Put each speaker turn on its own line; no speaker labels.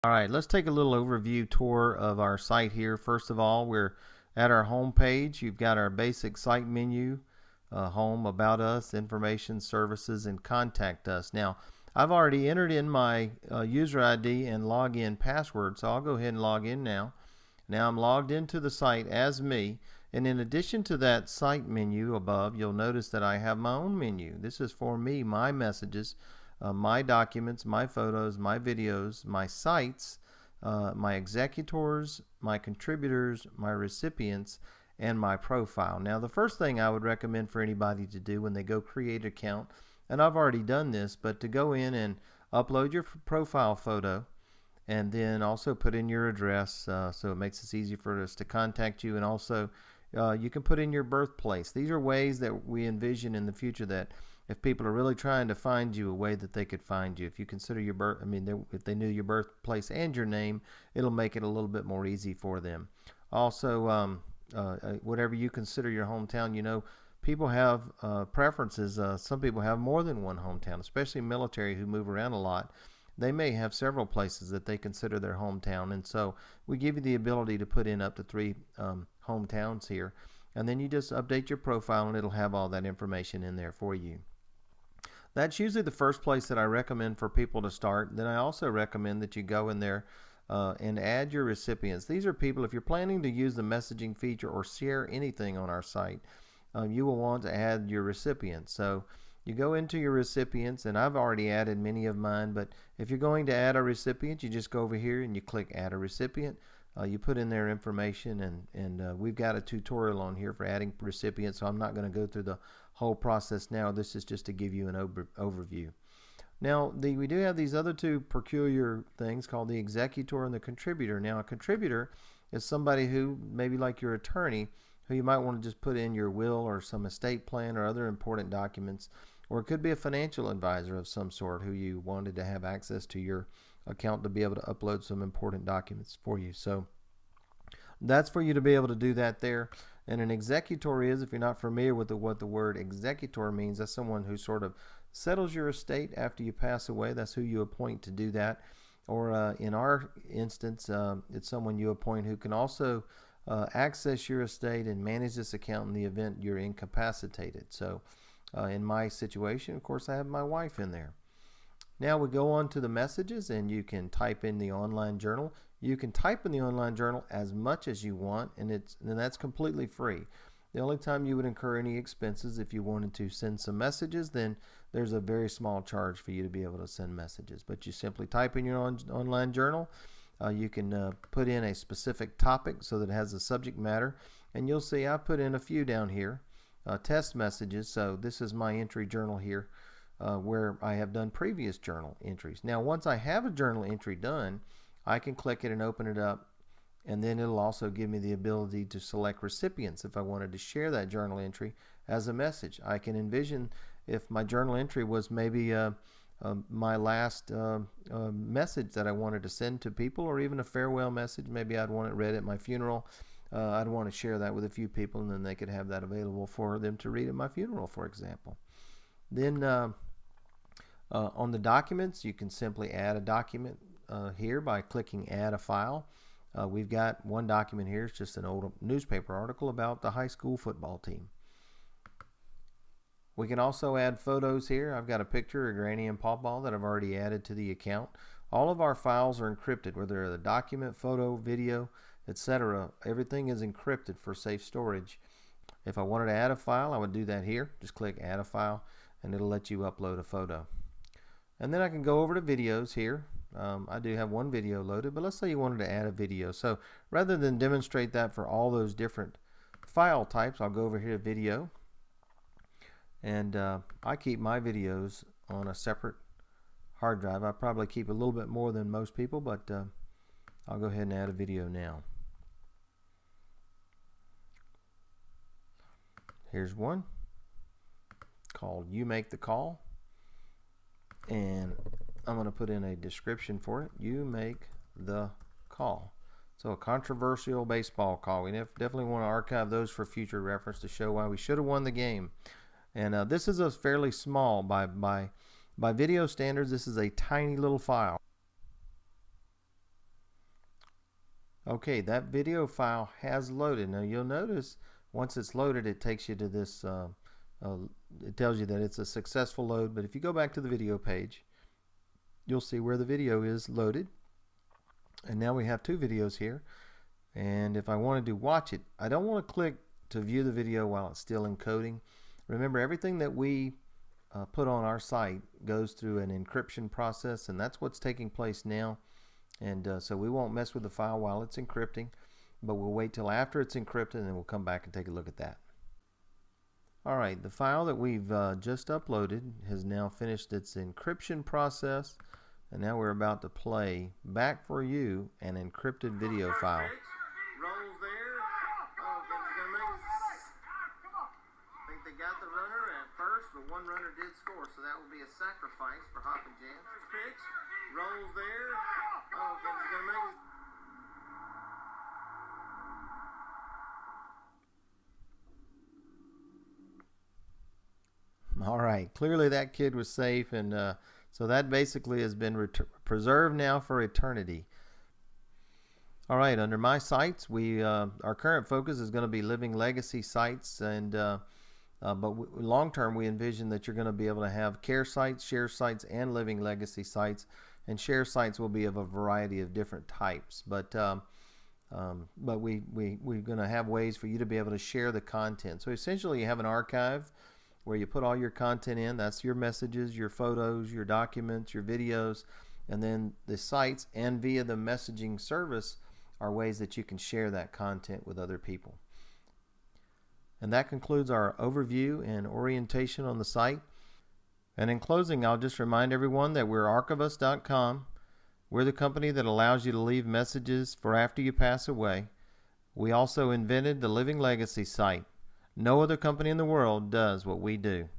Alright, let's take a little overview tour of our site here. First of all, we're at our home page. You've got our basic site menu, home, about us, information, services, and contact us. Now, I've already entered in my user ID and login password, so I'll go ahead and log in now. Now I'm logged into the site as me, and in addition to that site menu above, you'll notice that I have my own menu. This is for me, my messages, my documents, my photos, my videos, my sites, my executors, my contributors, my recipients, and my profile. Now the first thing I would recommend for anybody to do when they go create an account, and I've already done this, but to go in and upload your profile photo and then also put in your address, so it makes it easy for us to contact you, and also you can put in your birthplace. These are ways that we envision in the future that if people are really trying to find you, a way that they could find you. If you consider your birth, if they knew your birthplace and your name, it'll make it a little bit more easy for them. Also, whatever you consider your hometown, you know, people have preferences. Some people have more than one hometown, especially military who move around a lot. They may have several places that they consider their hometown, and so we give you the ability to put in up to 3 hometowns here, and then you just update your profile and it'll have all that information in there for you. That's usually the first place that I recommend for people to start. Then I also recommend that you go in there and add your recipients. These are people, if you're planning to use the messaging feature or share anything on our site, you will want to add your recipients. So you go into your recipients, and I've already added many of mine, but if you're going to add a recipient, you just go over here and you click add a recipient. You put in their information, and we've got a tutorial on here for adding recipients, so I'm not going to go through the whole process now. This is just to give you an overview. Now, we do have these other 2 peculiar things called the executor and the contributor. Now, a contributor is somebody who, maybe like your attorney, who you might want to just put in your will or some estate plan or other important documents, or it could be a financial advisor of some sort who you wanted to have access to your account to be able to upload some important documents for you. So that's for you to be able to do that there. And an executor is, if you're not familiar with what the word executor means, that's someone who sort of settles your estate after you pass away. That's who you appoint to do that. Or in our instance, it's someone you appoint who can also access your estate and manage this account in the event you're incapacitated. So in my situation, of course, I have my wife in there. Now we go on to the messages, and you can type in the online journal. You can type in the online journal as much as you want, and that's completely free. The only time you would incur any expenses if you wanted to send some messages, then there's a very small charge for you to be able to send messages. But you simply type in your online journal. You can put in a specific topic so that it has a subject matter, and you'll see I put in a few down here. Test messages, so this is my entry journal here where I have done previous journal entries. Now once I have a journal entry done, I can click it and open it up, and then it'll also give me the ability to select recipients if I wanted to share that journal entry as a message. I can envision if my journal entry was maybe my last message that I wanted to send to people, or even a farewell message. Maybe I'd want it read at my funeral. I'd want to share that with a few people, and then they could have that available for them to read at my funeral, for example. Then on the documents, you can simply add a document here by clicking add a file. We've got one document here. It's just an old newspaper article about the high school football team. We can also add photos here. I've got a picture of Granny and Pawpaw that I've already added to the account. All of our files are encrypted, whether they're the document, photo, video, etc. Everything is encrypted for safe storage. If I wanted to add a file, I would do that here. Just click add a file, and it'll let you upload a photo. And then I can go over to videos here. I do have one video loaded, but let's say you wanted to add a video. So rather than demonstrate that for all those different file types, I'll go over here to video, and I keep my videos on a separate hard drive. I probably keep a little bit more than most people, but I'll go ahead and add a video now. Here's one called You Make the Call, and I'm going to put in a description for it. You make the call. So a controversial baseball call. We definitely want to archive those for future reference to show why we should have won the game. And this is a fairly small, by video standards, this is a tiny little file. Okay, that video file has loaded. Now you'll notice once it's loaded, it takes you to this, it tells you that it's a successful load. But if you go back to the video page, you'll see where the video is loaded. And now we have two videos here. And if I wanted to watch it, I don't want to click to view the video while it's still encoding. Remember, everything that we put on our site goes through an encryption process, and that's what's taking place now. And so we won't mess with the file while it's encrypting, but we'll wait till after it's encrypted and then we'll come back and take a look at that. Alright, the file that we've just uploaded has now finished its encryption process, and now we're about to play back for you an encrypted video file.
Rolls there. Oh, Ken's gonna make it. I think they got the runner at first, but one runner did score, so that will be a sacrifice for Hop and Jam. First pitch. Rolls there. Oh, Ken's gonna make it.
All right, clearly that kid was safe, and so that basically has been preserved now for eternity. All right, under my sites, our current focus is going to be living legacy sites, and but long term we envision that you're going to be able to have care sites, share sites, and living legacy sites. And share sites will be of a variety of different types, but we're going to have ways for you to be able to share the content. So essentially, you have an archive where you put all your content in. That's your messages, your photos, your documents, your videos, and then the sites and via the messaging service are ways that you can share that content with other people. And that concludes our overview and orientation on the site. And in closing, I'll just remind everyone that we're Archivist.com. We're the company that allows you to leave messages for after you pass away. We also invented the Living Legacy site. No other company in the world does what we do.